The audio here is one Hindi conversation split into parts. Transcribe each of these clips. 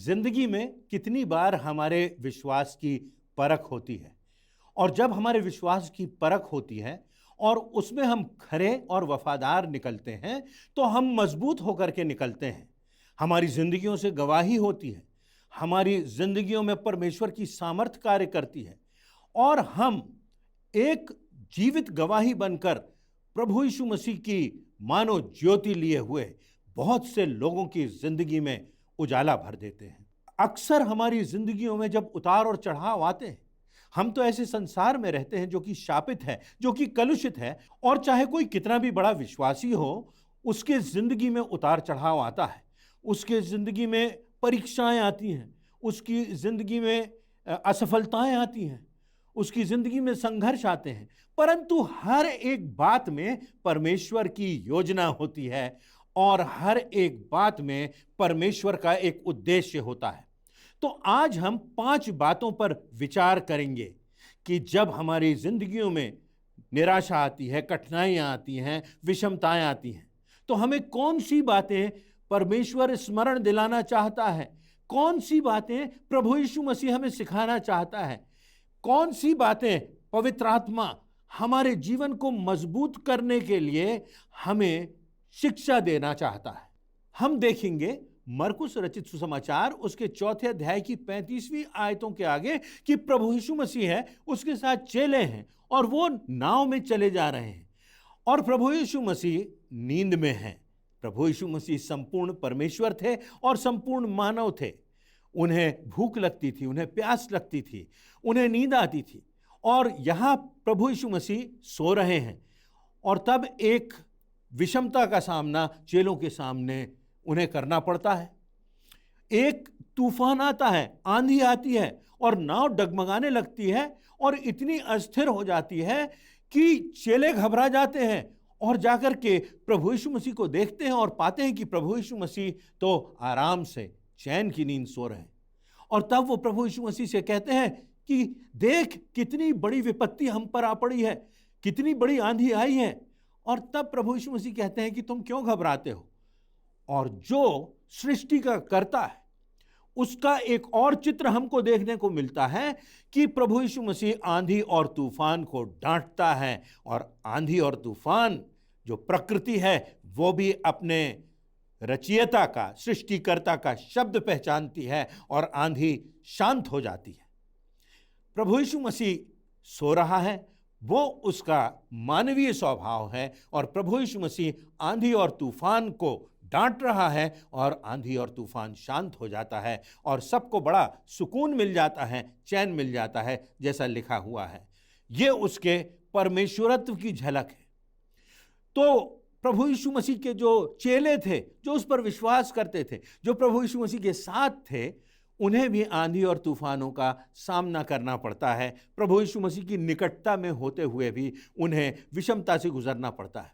जिंदगी में कितनी बार हमारे विश्वास की परख होती है। और जब हमारे विश्वास की परख होती है और उसमें हम खरे और वफादार निकलते हैं तो हम मजबूत होकर के निकलते हैं। हमारी जिंदगियों से गवाही होती है, हमारी जिंदगियों में परमेश्वर की सामर्थ कार्य करती है और हम एक जीवित गवाही बनकर प्रभु यीशु मसीह की मानो ज्योति लिए हुए बहुत से लोगों की जिंदगी में उजाला भर देते हैं। अक्सर हमारी जिंदगियों में जब उतार और चढ़ाव आते हैं, हम तो ऐसे संसार में रहते हैं जो कि शापित है, जो कि कलुषित है, और चाहे कोई कितना भी बड़ा विश्वासी हो, उसके जिंदगी में उतार चढ़ाव आता है, उसके जिंदगी में परीक्षाएं आती हैं, उसकी जिंदगी में असफलताएं आती हैं, उसकी जिंदगी में संघर्ष आते हैं। परंतु हर एक बात में परमेश्वर की योजना होती है और हर एक बात में परमेश्वर का एक उद्देश्य होता है। तो आज हम 5 बातों पर विचार करेंगे कि जब हमारी जिंदगियों में निराशा आती है, कठिनाइयां आती हैं, विषमताएं आती हैं, तो हमें कौन सी बातें परमेश्वर स्मरण दिलाना चाहता है, कौन सी बातें प्रभु यीशु मसीह हमें सिखाना चाहता है, कौन सी बातें पवित्र आत्मा हमारे जीवन को मजबूत करने के लिए हमें शिक्षा देना चाहता है। हम देखेंगे मरकुस रचित सुसमाचार उसके 4 अध्याय की 35वीं आयतों के आगे कि प्रभु यीशु मसीह है, उसके साथ चेले हैं और वो नाव में चले जा रहे हैं और प्रभु यीशु मसीह नींद में हैं। प्रभु यीशु मसीह संपूर्ण परमेश्वर थे और संपूर्ण मानव थे। उन्हें भूख लगती थी, उन्हें प्यास लगती थी, उन्हें नींद आती थी और यहाँ प्रभु यीशु मसीह सो रहे हैं। और तब एक विषमता का सामना चेलों के सामने उन्हें करना पड़ता है। एक तूफान आता है, आंधी आती है और नाव डगमगाने लगती है और इतनी अस्थिर हो जाती है कि चेले घबरा जाते हैं और जाकर के प्रभु यीशु मसीह को देखते हैं और पाते हैं कि प्रभु यीशु मसीह तो आराम से चैन की नींद सो रहे हैं। और तब वो प्रभु यीशु मसीह से कहते हैं कि देख कितनी बड़ी विपत्ति हम पर आ पड़ी है, कितनी बड़ी आंधी आई है। और तब प्रभु यीशु मसीह कहते हैं कि तुम क्यों घबराते हो। और जो सृष्टि का कर्ता है उसका एक और चित्र हमको देखने को मिलता है कि प्रभु यीशु मसीह आंधी और तूफान को डांटता है और आंधी और तूफान जो प्रकृति है वो भी अपने रचयिता का, सृष्टिकर्ता का शब्द पहचानती है और आंधी शांत हो जाती है। प्रभु यीशु मसीह सो रहा है, वो उसका मानवीय स्वभाव है और प्रभु यीशु मसीह आंधी और तूफान को डांट रहा है और आंधी और तूफान शांत हो जाता है और सबको बड़ा सुकून मिल जाता है, चैन मिल जाता है, जैसा लिखा हुआ है। ये उसके परमेश्वरत्व की झलक है। तो प्रभु यीशु मसीह के जो चेले थे, जो उस पर विश्वास करते थे, जो प्रभु यीशु मसीह के साथ थे, उन्हें भी आंधी और तूफानों का सामना करना पड़ता है। प्रभु यीशु मसीह की निकटता में होते हुए भी उन्हें विषमता से गुजरना पड़ता है।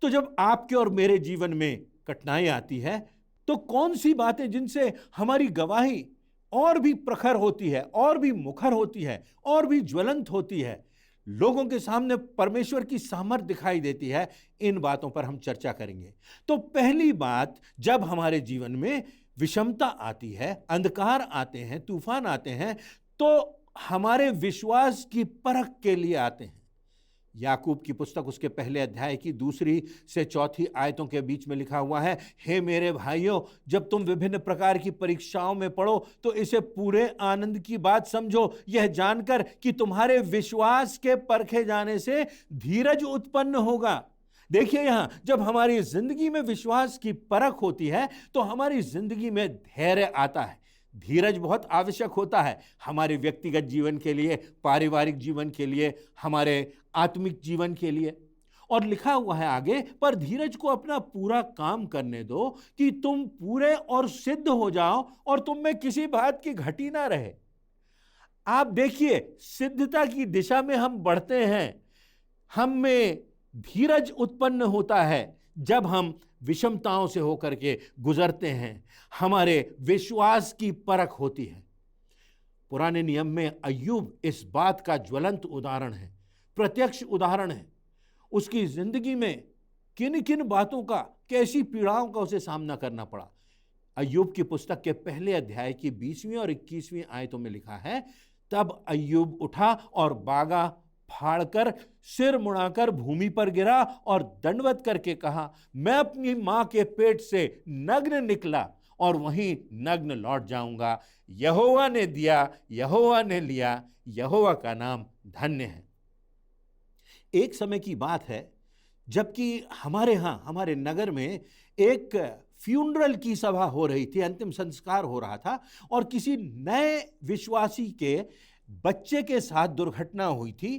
तो जब आपके और मेरे जीवन में कठिनाई आती है तो कौन सी बातें जिनसे हमारी गवाही और भी प्रखर होती है, और भी मुखर होती है, और भी ज्वलंत होती है, लोगों के सामने परमेश्वर की सामर्थ दिखाई देती है, इन बातों पर हम चर्चा करेंगे। तो पहली बात, जब हमारे जीवन में विषमता आती है, अंधकार आते हैं, तूफान आते हैं, तो हमारे विश्वास की परख के लिए आते हैं। याकूब की पुस्तक उसके 1 अध्याय की 2 से 4 आयतों के बीच में लिखा हुआ है, हे मेरे भाइयों, जब तुम विभिन्न प्रकार की परीक्षाओं में पड़ो तो इसे पूरे आनंद की बात समझो, यह जानकर कि तुम्हारे विश्वास के परखे जाने से धीरज उत्पन्न होगा। देखिए यहां, जब हमारी जिंदगी में विश्वास की परख होती है तो हमारी जिंदगी में धैर्य आता है। धीरज बहुत आवश्यक होता है हमारे व्यक्तिगत जीवन के लिए, पारिवारिक जीवन के लिए, हमारे आत्मिक जीवन के लिए। और लिखा हुआ है आगे, पर धीरज को अपना पूरा काम करने दो कि तुम पूरे और सिद्ध हो जाओ और तुम में किसी बात की घटी ना रहे। आप देखिए, सिद्धता की दिशा में हम बढ़ते हैं, हम में धीरज उत्पन्न होता है जब हम विषमताओं से होकर के गुजरते हैं, हमारे विश्वास की परख होती है। पुराने नियम में अय्यूब इस बात का ज्वलंत उदाहरण है, प्रत्यक्ष उदाहरण है। उसकी जिंदगी में किन किन बातों का, कैसी पीड़ाओं का उसे सामना करना पड़ा। अय्यूब की पुस्तक के पहले अध्याय की 20वीं और 21वीं आयतों में लिखा है, तब अय्यूब उठा और बागा फाड़कर सिर मुड़ाकर भूमि पर गिरा और दंडवत करके कहा, मैं अपनी मां के पेट से नग्न निकला और वहीं नग्न लौट जाऊंगा। यहोवा ने दिया, यहोवा ने लिया, यहोवा का नाम धन्य है। एक समय की बात है जबकि हमारे यहाँ, हमारे नगर में एक फ्यूनरल की सभा हो रही थी, अंतिम संस्कार हो रहा था, और किसी नए विश्वासी के बच्चे के साथ दुर्घटना हुई थी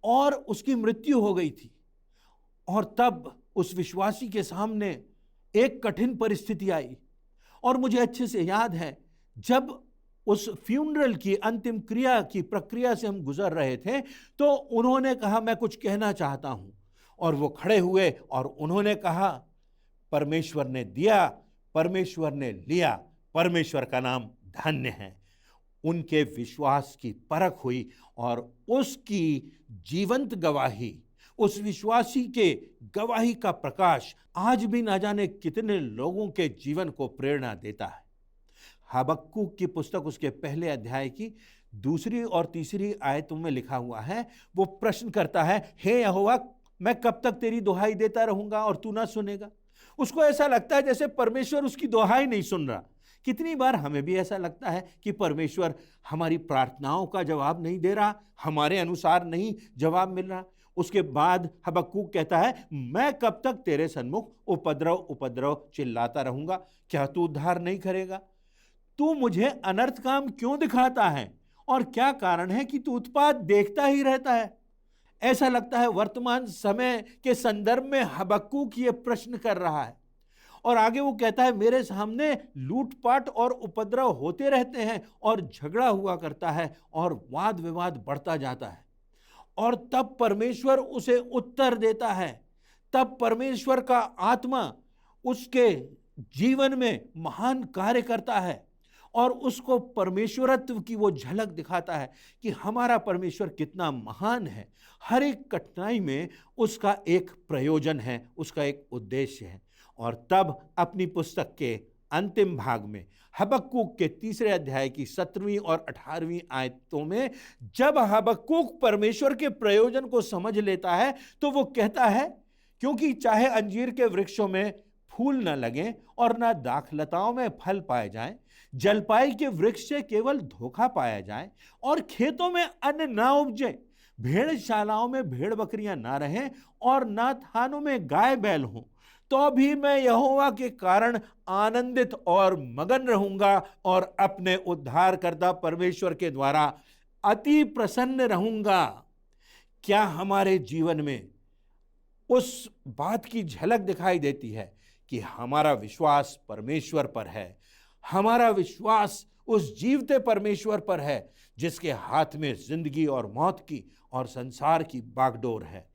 और उसकी मृत्यु हो गई थी। और तब उस विश्वासी के सामने एक कठिन परिस्थिति आई। और मुझे अच्छे से याद है, जब उस फ्यूनरल की अंतिम क्रिया की प्रक्रिया से हम गुजर रहे थे तो उन्होंने कहा, मैं कुछ कहना चाहता हूं। और वो खड़े हुए और उन्होंने कहा, परमेश्वर ने दिया, परमेश्वर ने लिया, परमेश्वर का नाम धन्य है। उनके विश्वास की परख हुई और उसकी जीवंत गवाही, उस विश्वासी के गवाही का प्रकाश आज भी ना जाने कितने लोगों के जीवन को प्रेरणा देता है। हबक्कूक की पुस्तक उसके पहले अध्याय की 2 और 3 आयतों में लिखा हुआ है, वो प्रश्न करता है, हे यहोवा, मैं कब तक तेरी दुहाई देता रहूंगा और तू ना सुनेगा। उसको ऐसा लगता है जैसे परमेश्वर उसकी दुहाई नहीं सुन रहा। कितनी बार हमें भी ऐसा लगता है कि परमेश्वर हमारी प्रार्थनाओं का जवाब नहीं दे रहा, हमारे अनुसार नहीं जवाब मिल रहा। उसके बाद हबक्कूक कहता है, मैं कब तक तेरे सन्मुख उपद्रव उपद्रव चिल्लाता रहूंगा, क्या तू उद्धार नहीं करेगा? तू मुझे अनर्थ काम क्यों दिखाता है और क्या कारण है कि तू उत्पात देखता ही रहता है? ऐसा लगता है वर्तमान समय के संदर्भ में हबक्कूक ये प्रश्न कर रहा है। और आगे वो कहता है, मेरे सामने लूटपाट और उपद्रव होते रहते हैं और झगड़ा हुआ करता है और वाद विवाद बढ़ता जाता है। और तब परमेश्वर उसे उत्तर देता है, तब परमेश्वर का आत्मा उसके जीवन में महान कार्य करता है और उसको परमेश्वरत्व की वो झलक दिखाता है कि हमारा परमेश्वर कितना महान है। हर एक कठिनाई में उसका एक प्रयोजन है, उसका एक उद्देश्य है। और तब अपनी पुस्तक के अंतिम भाग में हबक्कूक के 3 अध्याय की 17वीं और 18वीं आयतों में जब हबक्कूक परमेश्वर के प्रयोजन को समझ लेता है तो वो कहता है, क्योंकि चाहे अंजीर के वृक्षों में फूल न लगे और न दाखलताओं में फल पाए जाएं, जलपाई के वृक्ष से केवल धोखा पाया जाए और खेतों में अन्न ना उपजे, भेड़शालाओं में भेड़ बकरियां ना रहें और ना थानों में गाय बैल हों, तो भी मैं यहोवा के कारण आनंदित और मगन रहूंगा और अपने उद्धारकर्ता परमेश्वर के द्वारा अति प्रसन्न रहूंगा। क्या हमारे जीवन में उस बात की झलक दिखाई देती है कि हमारा विश्वास परमेश्वर पर है, हमारा विश्वास उस जीवते परमेश्वर पर है जिसके हाथ में जिंदगी और मौत की और संसार की बागडोर है?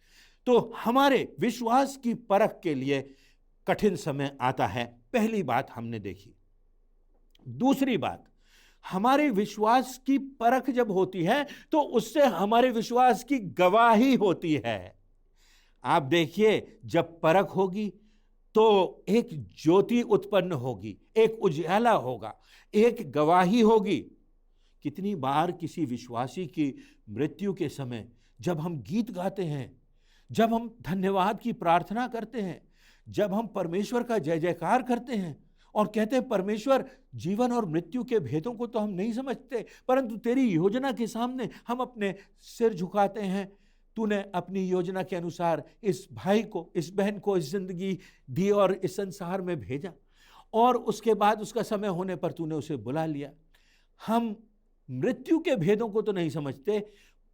तो हमारे विश्वास की परख के लिए कठिन समय आता है। पहली बात हमने देखी। दूसरी बात, हमारे विश्वास की परख जब होती है तो उससे हमारे विश्वास की गवाही होती है। आप देखिए, जब परख होगी तो एक ज्योति उत्पन्न होगी, एक उजाला होगा, एक गवाही होगी। कितनी बार किसी विश्वासी की मृत्यु के समय जब हम गीत गाते हैं, जब हम धन्यवाद की प्रार्थना करते हैं, जब हम परमेश्वर का जय जयकार करते हैं और कहते हैं, परमेश्वर, जीवन और मृत्यु के भेदों को तो हम नहीं समझते, परंतु तेरी योजना के सामने हम अपने सिर झुकाते हैं। तूने अपनी योजना के अनुसार इस भाई को, इस बहन को इस जिंदगी दी और इस संसार में भेजा, और उसके बाद उसका समय होने पर तूने उसे बुला लिया। हम मृत्यु के भेदों को तो नहीं समझते,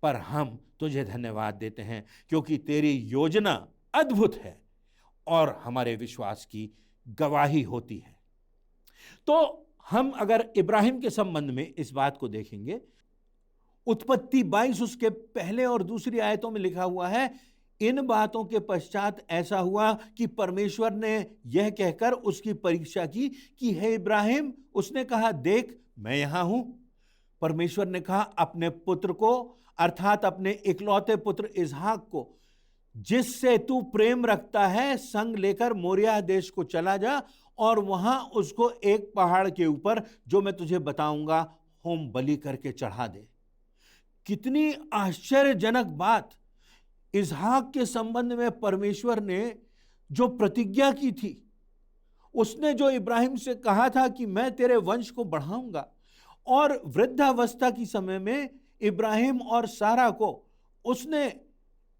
पर हम तुझे धन्यवाद देते हैं क्योंकि तेरी योजना अद्भुत है और हमारे विश्वास की गवाही होती है। तो हम अगर इब्राहिम के संबंध में इस बात को देखेंगे, उत्पत्ति 22 उसके पहले और दूसरी आयतों में लिखा हुआ है, इन बातों के पश्चात ऐसा हुआ कि परमेश्वर ने यह कहकर उसकी परीक्षा की कि हे इब्राहिम। उसने कहा, देख मैं यहां हूं। परमेश्वर ने कहा, अपने पुत्र को, अर्थात अपने इकलौते पुत्र इसहाक को जिससे तू प्रेम रखता है संग लेकर मोरिया देश को चला जा और वहां उसको एक पहाड़ के ऊपर, जो मैं तुझे बताऊंगा, होम बलि करके चढ़ा दे। कितनी आश्चर्यजनक बात! इसहाक के संबंध में परमेश्वर ने जो प्रतिज्ञा की थी, उसने जो इब्राहिम से कहा था कि मैं तेरे वंश को बढ़ाऊंगा, और वृद्धावस्था की समय में इब्राहिम और सारा को उसने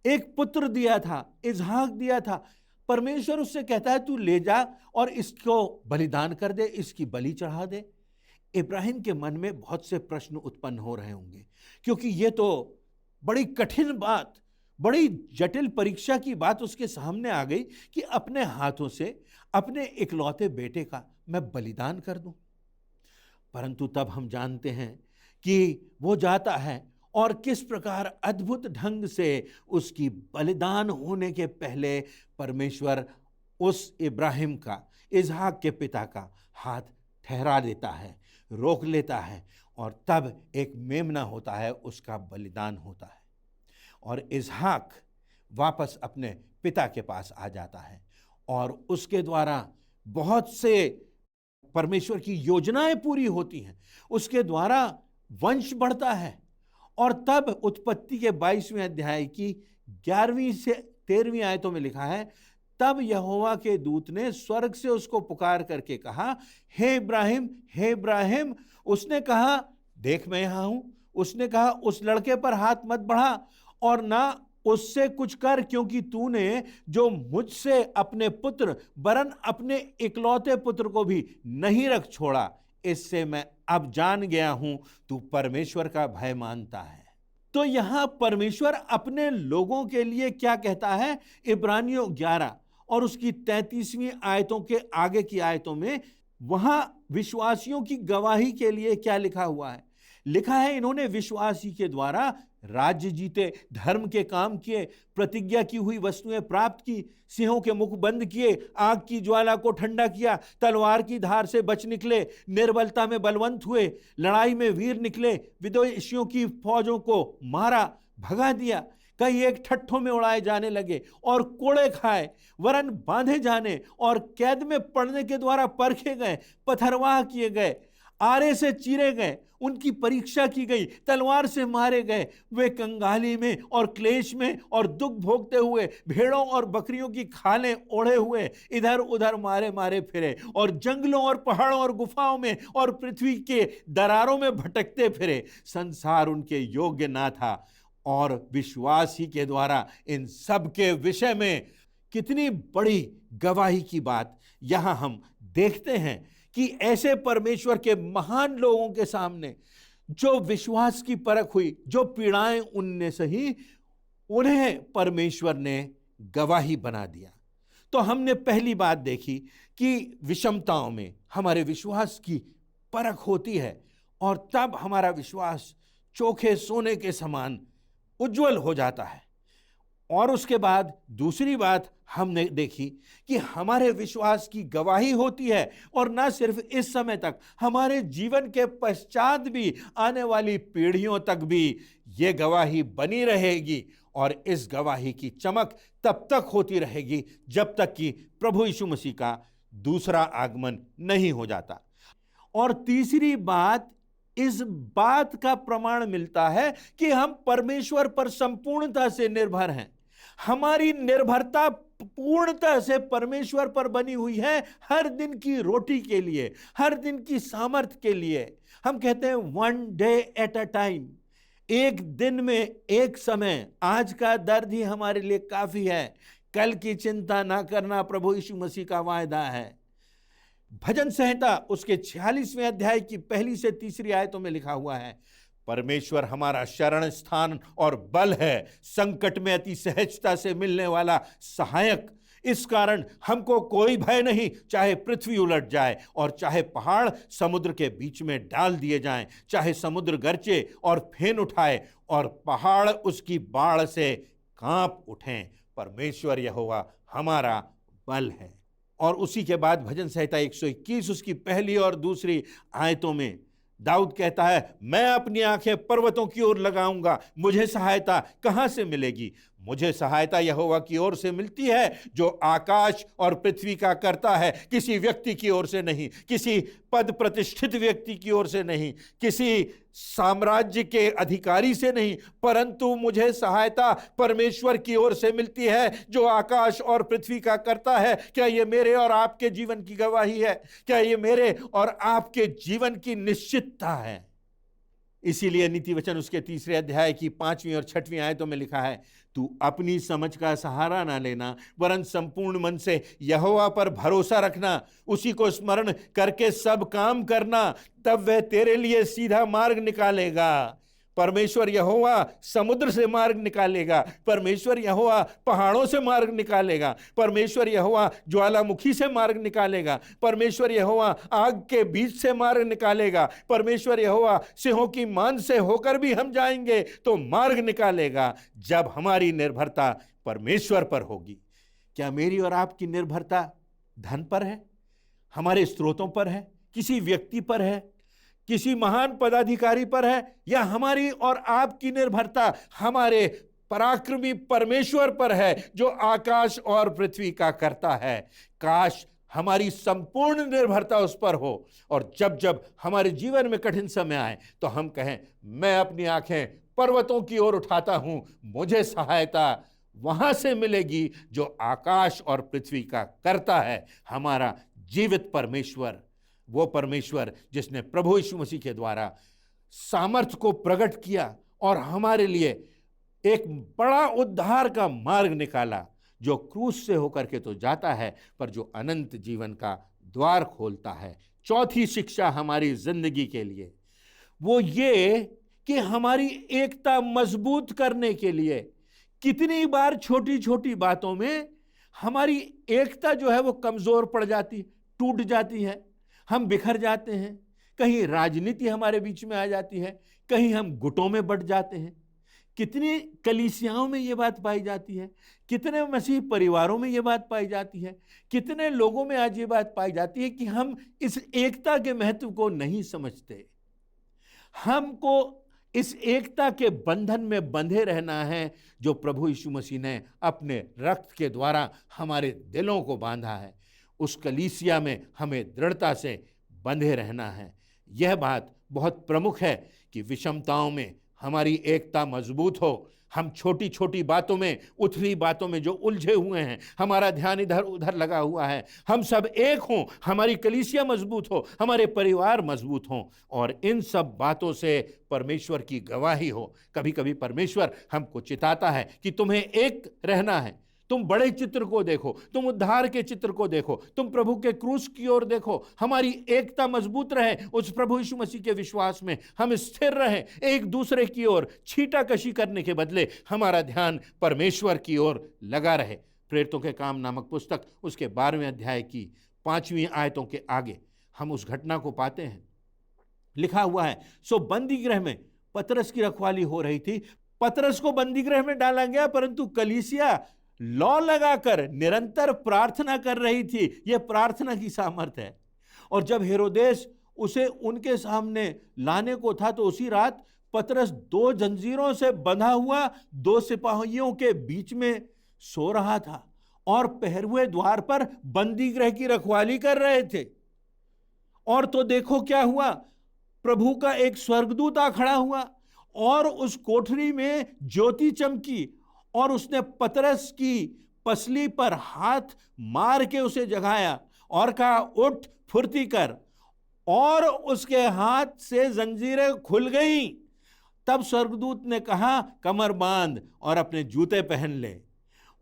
एक पुत्र दिया था, इसहाक दिया था। परमेश्वर उससे कहता है तू ले जा और इसको बलिदान कर दे, इसकी बलि चढ़ा दे। इब्राहिम के मन में बहुत से प्रश्न उत्पन्न हो रहे होंगे, क्योंकि ये तो बड़ी कठिन बात, बड़ी जटिल परीक्षा की बात उसके सामने आ गई कि अपने हाथों से अपने इकलौते बेटे का मैं बलिदान कर दूं। परंतु तब हम जानते हैं कि वो जाता है और किस प्रकार अद्भुत ढंग से उसकी बलिदान होने के पहले परमेश्वर उस इब्राहिम का, इसहाक के पिता का हाथ ठहरा देता है, रोक लेता है, और तब एक मेमना होता है, उसका बलिदान होता है, और इसहाक वापस अपने पिता के पास आ जाता है, और उसके द्वारा बहुत से परमेश्वर की योजनाएं पूरी होती हैं, उसके द्वारा वंश बढ़ता है। और तब उत्पत्ति के 22वें अध्याय की 11वीं से 13वीं आयतों में लिखा है, तब यहोवा के दूत ने स्वर्ग से उसको पुकार करके कहा, हे इब्राहिम, हे इब्राहिम। उसने कहा, देख मैं यहां हूं। उसने कहा, उस लड़के पर हाथ मत बढ़ा और ना उससे कुछ कर, क्योंकि तूने जो मुझसे अपने पुत्र वरन अपने इकलौते पुत्र को भी नहीं रख छोड़ा, इससे मैं अब जान गया हूं तू परमेश्वर का भय मानता है। तो यहां परमेश्वर अपने लोगों के लिए क्या कहता है, इब्रानियों 11 और उसकी 33वीं आयतों के आगे की आयतों में, वहां विश्वासियों की गवाही के लिए क्या लिखा हुआ है? लिखा है, इन्होंने विश्वास ही के द्वारा राज्य जीते, धर्म के काम किए, प्रतिज्ञा की हुई वस्तुएं प्राप्त की, सिंहों के मुख बंद किए, आग की ज्वाला को ठंडा किया, तलवार की धार से बच निकले, निर्बलता में बलवंत हुए, लड़ाई में वीर निकले, विदेशियों की फौजों को मारा, भगा दिया, कई एक ठट्ठों में उड़ाए जाने लगे और कोड़े खाए, वरन बांधे जाने और कैद में पड़ने के द्वारा परखे गए, पथरवाह किए गए, आरे से चीरे गए, उनकी परीक्षा की गई, तलवार से मारे गए। वे कंगाली में और क्लेश में और दुख भोगते हुए, भेड़ों और बकरियों की खालें ओढ़े हुए इधर उधर मारे मारे फिरे, और जंगलों और पहाड़ों और गुफाओं में और पृथ्वी के दरारों में भटकते फिरे। संसार उनके योग्य ना था, और विश्वास ही के द्वारा इन सब के विषय में कितनी बड़ी गवाही की बात यहां हम देखते हैं कि ऐसे परमेश्वर के महान लोगों के सामने जो विश्वास की परख हुई, जो पीड़ाएं उनने सही, उन्हें परमेश्वर ने गवाही बना दिया। तो हमने पहली बात देखी कि विषमताओं में हमारे विश्वास की परख होती है, और तब हमारा विश्वास चोखे सोने के समान उज्जवल हो जाता है। और उसके बाद दूसरी बात हमने देखी कि हमारे विश्वास की गवाही होती है, और ना सिर्फ इस समय तक, हमारे जीवन के पश्चात भी आने वाली पीढ़ियों तक भी ये गवाही बनी रहेगी, और इस गवाही की चमक तब तक होती रहेगी जब तक कि प्रभु यीशु मसीह का दूसरा आगमन नहीं हो जाता। और तीसरी बात, इस बात का प्रमाण मिलता है कि हम परमेश्वर पर संपूर्णता से निर्भर हैं। हमारी निर्भरता पूर्णतः से परमेश्वर पर बनी हुई है, हर दिन की रोटी के लिए, हर दिन की सामर्थ्य के लिए। हम कहते हैं one day at a time, एक दिन में एक समय। आज का दर्द ही हमारे लिए काफी है, कल की चिंता ना करना प्रभु यीशु मसीह का वायदा है। भजन संहिता उसके 46वें अध्याय की 1 से 3 आयतों में लिखा हुआ है, परमेश्वर हमारा शरण स्थान और बल है, संकट में अति सहजता से मिलने वाला सहायक। इस कारण हमको कोई भय नहीं, चाहे पृथ्वी उलट जाए और चाहे पहाड़ समुद्र के बीच में डाल दिए जाएं, चाहे समुद्र गरजे और फेन उठाए और पहाड़ उसकी बाढ़ से कांप उठें। परमेश्वर यहोवा हमारा बल है। और उसी के बाद भजन संहिता 121 उसकी 1 और 2 आयतों में दाऊद कहता है, मैं अपनी आंखें पर्वतों की ओर लगाऊंगा, मुझे सहायता कहां से मिलेगी? मुझे सहायता यहोवा की ओर से मिलती है, जो आकाश और पृथ्वी का करता है, किसी व्यक्ति की ओर से नहीं, किसी पद प्रतिष्ठित व्यक्ति की ओर से नहीं, किसी साम्राज्य के अधिकारी से नहीं, परंतु मुझे सहायता परमेश्वर की ओर से मिलती है, जो आकाश और पृथ्वी का करता है। क्या ये मेरे और आपके जीवन की गवाही है? क्या ये मेरे और आपके जीवन की निश्चितता है? इसीलिए नीति वचन उसके 3 अध्याय की 5वीं और 6वीं आयतों में लिखा है, तू अपनी समझ का सहारा ना लेना, वरन संपूर्ण मन से यहोवा पर भरोसा रखना, उसी को स्मरण करके सब काम करना, तब वह तेरे लिए सीधा मार्ग निकालेगा। परमेश्वर यहोवा समुद्र से मार्ग निकालेगा, परमेश्वर यहोवा पहाड़ों से मार्ग निकालेगा, परमेश्वर यहोवा ज्वालामुखी से मार्ग निकालेगा, परमेश्वर यहोवा आग के बीच से मार्ग निकालेगा, परमेश्वर यहोवा सिंहों की मान से होकर भी हम जाएंगे तो मार्ग निकालेगा, जब हमारी निर्भरता परमेश्वर पर होगी। क्या मेरी और आपकी निर्भरता धन पर है, हमारे स्रोतों पर है, किसी व्यक्ति पर है, किसी महान पदाधिकारी पर है, या हमारी और आपकी निर्भरता हमारे पराक्रमी परमेश्वर पर है, जो आकाश और पृथ्वी का करता है? काश हमारी संपूर्ण निर्भरता उस पर हो, और जब जब हमारे जीवन में कठिन समय आए तो हम कहें, मैं अपनी आंखें पर्वतों की ओर उठाता हूं, मुझे सहायता वहां से मिलेगी जो आकाश और पृथ्वी का करता है, हमारा जीवित परमेश्वर, वो परमेश्वर जिसने प्रभु यीशु मसीह के द्वारा सामर्थ को प्रकट किया और हमारे लिए एक बड़ा उद्धार का मार्ग निकाला, जो क्रूस से होकर के तो जाता है, पर जो अनंत जीवन का द्वार खोलता है। चौथी शिक्षा हमारी जिंदगी के लिए वो ये कि हमारी एकता मजबूत करने के लिए कितनी बार छोटी छोटी बातों में हमारी एकता जो है वो कमजोर पड़ जाती, टूट जाती है, हम बिखर जाते हैं। कहीं राजनीति हमारे बीच में आ जाती है, कहीं हम गुटों में बंट जाते हैं। कितनी कलीसियाओं में ये बात पाई जाती है, कितने मसीह परिवारों में ये बात पाई जाती है, कितने लोगों में आज ये बात पाई जाती है कि हम इस एकता के महत्व को नहीं समझते। हमको इस एकता के बंधन में बंधे रहना है जो प्रभु यीशु मसीह ने अपने रक्त के द्वारा हमारे दिलों को बांधा है। उस कलीसिया में हमें दृढ़ता से बंधे रहना है। यह बात बहुत प्रमुख है कि विषमताओं में हमारी एकता मजबूत हो। हम छोटी छोटी बातों में, उथली बातों में जो उलझे हुए हैं, हमारा ध्यान इधर उधर लगा हुआ है, हम सब एक हों, हमारी कलीसिया मजबूत हो, हमारे परिवार मजबूत हों, और इन सब बातों से परमेश्वर की गवाही हो। कभी कभी परमेश्वर हमको चिताता है कि तुम्हें एक रहना है, तुम बड़े चित्र को देखो, तुम उद्धार के चित्र को देखो, तुम प्रभु के क्रूस की ओर देखो, हमारी एकता मजबूत रहे, उस प्रभु यीशु मसीह के विश्वास में हम स्थिर रहें, एक दूसरे की ओर छीटाकशी करने के बदले हमारा ध्यान परमेश्वर की ओर लगा रहे। प्रेरितों के काम नामक पुस्तक उसके 12वें अध्याय की 5वीं आयतों के आगे हम उस घटना को पाते हैं। लिखा हुआ है, सो बंदी गृह में पतरस की रखवाली हो रही थी। पतरस को बंदी गृह में डाला गया, परंतु कलीसिया लौ लगाकर निरंतर प्रार्थना कर रही थी। यह प्रार्थना की सामर्थ्य है। और जब हेरोदेस उसे उनके सामने लाने को था, तो उसी रात पतरस 2 जंजीरों से बंधा हुआ 2 सिपाहियों के बीच में सो रहा था, और पहरुए द्वार पर बंदी गृह की रखवाली कर रहे थे। और तो देखो क्या हुआ, प्रभु का एक स्वर्गदूत आ खड़ा हुआ, और उस कोठरी में ज्योति चमकी, और उसने पतरस की पसली पर हाथ मार के उसे जगाया और कहा, उठ फुर्ती कर, और उसके हाथ से जंजीरें खुल गईं। तब स्वर्गदूत ने कहा, कमर बांध और अपने जूते पहन ले।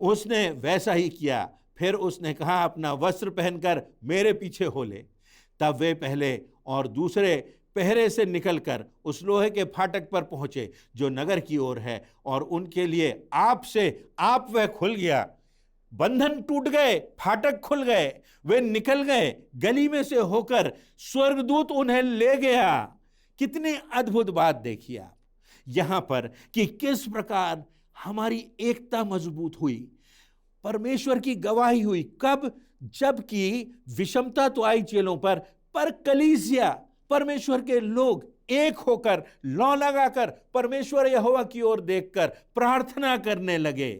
उसने वैसा ही किया। फिर उसने कहा, अपना वस्त्र पहनकर मेरे पीछे हो ले। तब वे पहले और दूसरे पहरे से निकलकर उस लोहे के फाटक पर पहुंचे जो नगर की ओर है, और उनके लिए आप वह खुल गया। बंधन टूट गए, फाटक खुल गए, वे निकल गए, गली में से होकर स्वर्गदूत उन्हें ले गया। कितनी अद्भुत बात देखिए आप यहां पर कि किस प्रकार हमारी एकता मजबूत हुई, परमेश्वर की गवाही हुई। कब? जबकि विषमता तो आई चेलों पर कलीसिया, परमेश्वर के लोग एक होकर लौ लगाकर परमेश्वर यहोवा की ओर देखकर प्रार्थना करने लगे।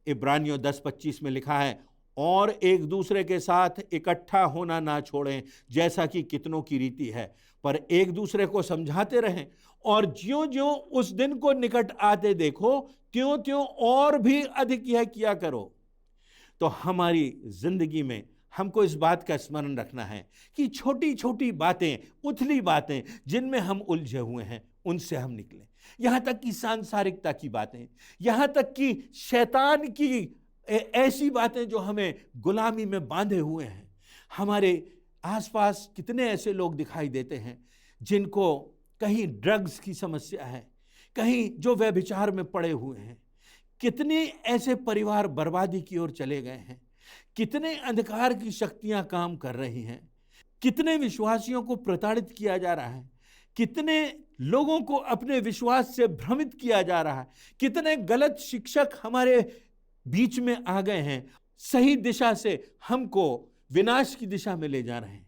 इब्रानियों 10:25 में लिखा है, और एक दूसरे के साथ इकट्ठा होना ना छोड़ें जैसा कि कितनों की रीति है, पर एक दूसरे को समझाते रहें, और ज्यों ज्यों उस दिन को निकट आते देखो त्यों त्यों और भी अधिक यह किया करो। तो हमारी जिंदगी में हमको इस बात का स्मरण रखना है कि छोटी छोटी बातें, उथली बातें जिनमें हम उलझे हुए हैं, उनसे हम निकलें। यहां तक कि सांसारिकता की बातें, यहां तक कि शैतान की ऐसी बातें जो हमें गुलामी में बांधे हुए हैं। हमारे आसपास कितने ऐसे लोग दिखाई देते हैं जिनको कहीं ड्रग्स की समस्या है, कहीं जो व्यभिचार में पड़े हुए हैं। कितने ऐसे परिवार बर्बादी की ओर चले गए हैं, कितने अंधकार की शक्तियां काम कर रही हैं, कितने विश्वासियों को प्रताड़ित किया जा रहा है, कितने लोगों को अपने विश्वास से भ्रमित किया जा रहा है, कितने गलत शिक्षक हमारे बीच में आ गए हैं, सही दिशा से हमको विनाश की दिशा में ले जा रहे हैं।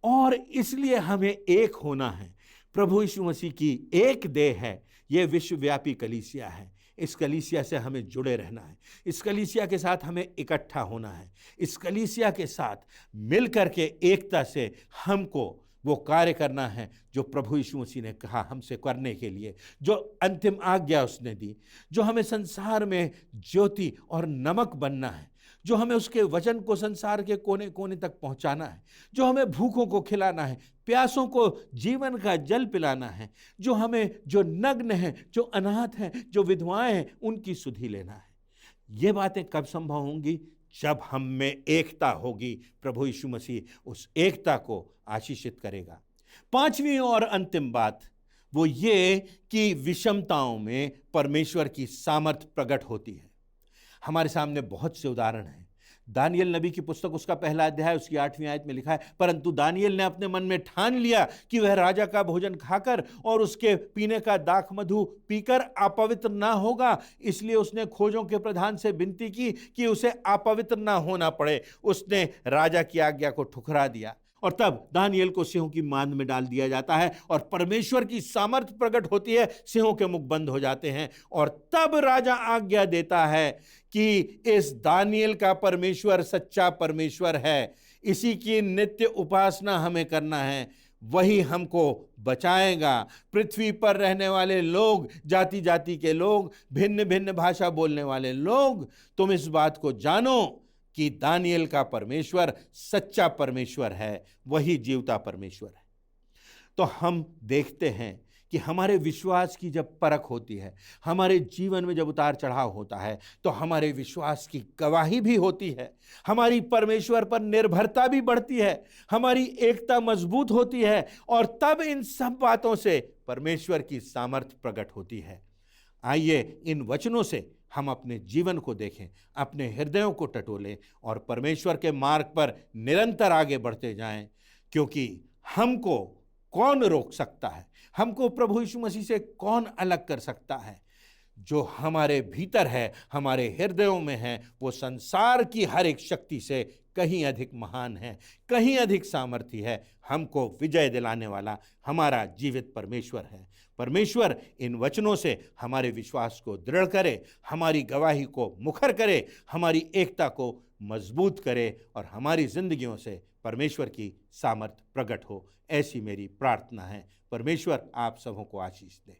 और इसलिए हमें एक होना है। प्रभु यीशु मसीह की एक देह है, यह विश्वव्यापी कलीसिया है। इस कलीसिया से हमें जुड़े रहना है, इस कलीसिया के साथ हमें इकट्ठा होना है, इस कलीसिया के साथ मिल करके एकता से हमको वो कार्य करना है जो प्रभु यीशु मसीह ने कहा हमसे करने के लिए, जो अंतिम आज्ञा उसने दी, जो हमें संसार में ज्योति और नमक बनना है, जो हमें उसके वचन को संसार के कोने कोने तक पहुंचाना है, जो हमें भूखों को खिलाना है, प्यासों को जीवन का जल पिलाना है, जो हमें जो नग्न हैं, जो अनाथ हैं, जो विधवाएं हैं, उनकी सुधि लेना है। ये बातें कब संभव होंगी? जब हम में एकता होगी। प्रभु यीशु मसीह उस एकता को आशीषित करेगा। पांचवी और अंतिम बात वो ये कि विषमताओं में परमेश्वर की सामर्थ प्रकट होती है। हमारे सामने बहुत से उदाहरण हैं। दानियल नबी की पुस्तक उसका पहला अध्याय उसकी 8वीं आयत में लिखा है, परंतु दानियल ने अपने मन में ठान लिया कि वह राजा का भोजन खाकर और उसके पीने का दाख मधु पीकर अपवित्र ना होगा, इसलिए उसने खोजों के प्रधान से विनती की कि उसे अपवित्र ना होना पड़े। उसने राजा की आज्ञा को ठुकरा दिया और तब दानियल को सिंहों की मांद में डाल दिया जाता है और परमेश्वर की सामर्थ प्रकट होती है, सिंहों के मुख बंद हो जाते हैं। और तब राजा आज्ञा देता है कि इस दानियल का परमेश्वर सच्चा परमेश्वर है, इसी की नित्य उपासना हमें करना है, वही हमको बचाएगा। पृथ्वी पर रहने वाले लोग, जाति जाति के लोग, भिन्न भिन्न भाषा बोलने वाले लोग, तुम इस बात को जानो कि दानियल का परमेश्वर सच्चा परमेश्वर है, वही जीवता परमेश्वर है। तो हम देखते हैं कि हमारे विश्वास की जब परख होती है, हमारे जीवन में जब उतार चढ़ाव होता है, तो हमारे विश्वास की गवाही भी होती है, हमारी परमेश्वर पर निर्भरता भी बढ़ती है, हमारी एकता मजबूत होती है, और तब इन सब बातों से परमेश्वर की सामर्थ प्रकट होती है। आइए इन वचनों से हम अपने जीवन को देखें, अपने हृदयों को टटोलें और परमेश्वर के मार्ग पर निरंतर आगे बढ़ते जाएं, क्योंकि हमको कौन रोक सकता है, हमको प्रभु यीशु मसीह से कौन अलग कर सकता है। जो हमारे भीतर है, हमारे हृदयों में है, वो संसार की हर एक शक्ति से कहीं अधिक महान है, कहीं अधिक सामर्थी है। हमको विजय दिलाने वाला हमारा जीवित परमेश्वर है। परमेश्वर इन वचनों से हमारे विश्वास को दृढ़ करे, हमारी गवाही को मुखर करे, हमारी एकता को मजबूत करे और हमारी जिंदगियों से परमेश्वर की सामर्थ प्रकट हो। ऐसी मेरी प्रार्थना है। परमेश्वर आप सबों को आशीष दे।